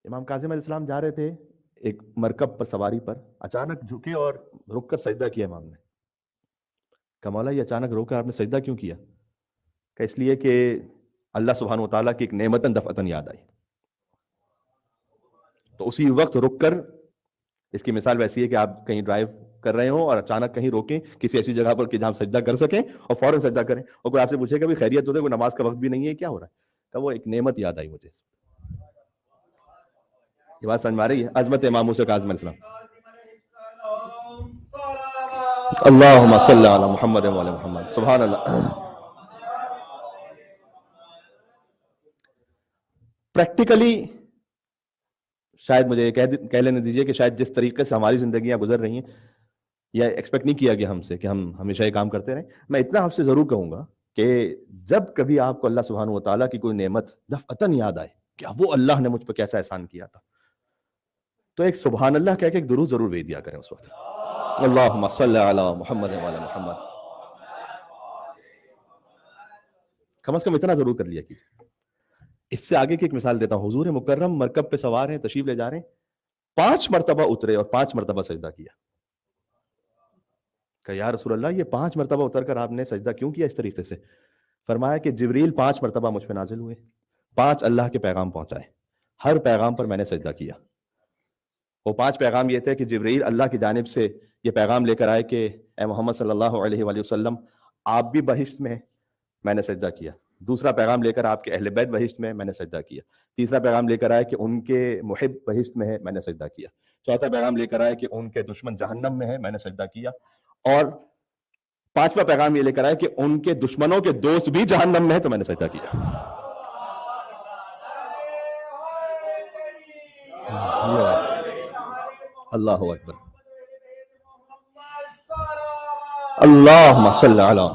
امام کاظم علیہ السلام جا رہے تھے ایک مرکب پر سواری پر، اچانک جھکے اور رک کر سجدہ کیا امام نے. کہ مولا یہ اچانک روک کر آپ نے سجدہ کیوں کیا؟ کہ اس لیے کہ اللہ سبحانہ و تعالیٰ کی ایک نعمتاً دفعتاً یاد آئی. تو اسی وقت رک کر، اس کی مثال ویسی ہے کہ آپ کہیں ڈرائیو کر رہے ہوں اور اچانک کہیں روکیں کسی ایسی جگہ پر کہ جہاں سجدہ کر سکیں اور فوراً سجدہ کریں، اور کوئی آپ سے پوچھے کہ بھی خیریت تو ہے، کوئی نماز کا وقت بھی نہیں ہے، کیا ہو رہا ہے؟ کہ وہ ایک نعمت یاد آئی مجھے. یہ بات سمجھ میں آ رہی ہے؟ عظمت امام موسیٰ کاظم علیہ السلام. اللہم صلی علی محمد و علی محمد. سبحان اللہ. پریکٹیکلی شاید مجھے کہہ لینے دیجیے کہ شاید جس طریقے سے ہماری زندگیاں گزر رہی ہیں، یہ ایکسپیکٹ نہیں کیا گیا ہم سے کہ ہم ہمیشہ یہ کام کرتے رہیں. میں اتنا آپ سے ضرور کہوں گا کہ جب کبھی آپ کو اللہ سبحانہ و تعالیٰ کی کوئی نعمت دفعتاً یاد آئے کہ وہ اللہ نے مجھ پہ کیسا احسان کیا تھا، تو ایک سبحان اللہ کہہ کے ایک درود ضرور بھیج دیا کریں اس وقت. اللہم صلی علی محمد و علی محمد. کم از کم اتنا ضرور کر لیا کیجیے. اس سے آگے کی ایک مثال دیتا ہوں. حضور مکرم مرکب پہ سوار ہیں، تشریف لے جا رہے ہیں، 5 مرتبہ اترے اور 5 مرتبہ سجدہ کیا. کہ یا رسول اللہ یہ 5 مرتبہ اتر کر آپ نے سجدہ کیوں کیا اس طریقے سے؟ فرمایا کہ جبریل 5 مرتبہ مجھ پہ نازل ہوئے، 5 اللہ کے پیغام پہنچائے، ہر پیغام پر میں نے سجدہ کیا. وہ 5 پیغام یہ تھے کہ جبریل اللہ کی جانب سے یہ پیغام لے کر آئے کہ اے محمد صلی اللہ علیہ وآلہ وسلم آپ بھی بہشت میں نے سجدہ کیا. دوسرا پیغام لے کر آپ کے اہل بیت بہشت میں نے سجدہ کیا. تیسرا پیغام لے کر آئے کہ ان کے محب بہشت میں ہے، میں نے سجدہ کیا. چوتھا پیغام لے کر آئے کہ ان کے دشمن جہنم میں ہے، میں نے سجدہ کیا. اور 5واں پیغام یہ لے کر آئے کہ ان کے دشمنوں کے دوست بھی جہنم میں ہے، تو میں نے سجدہ کیا. اللہ اکبر. اللہم صلی علی.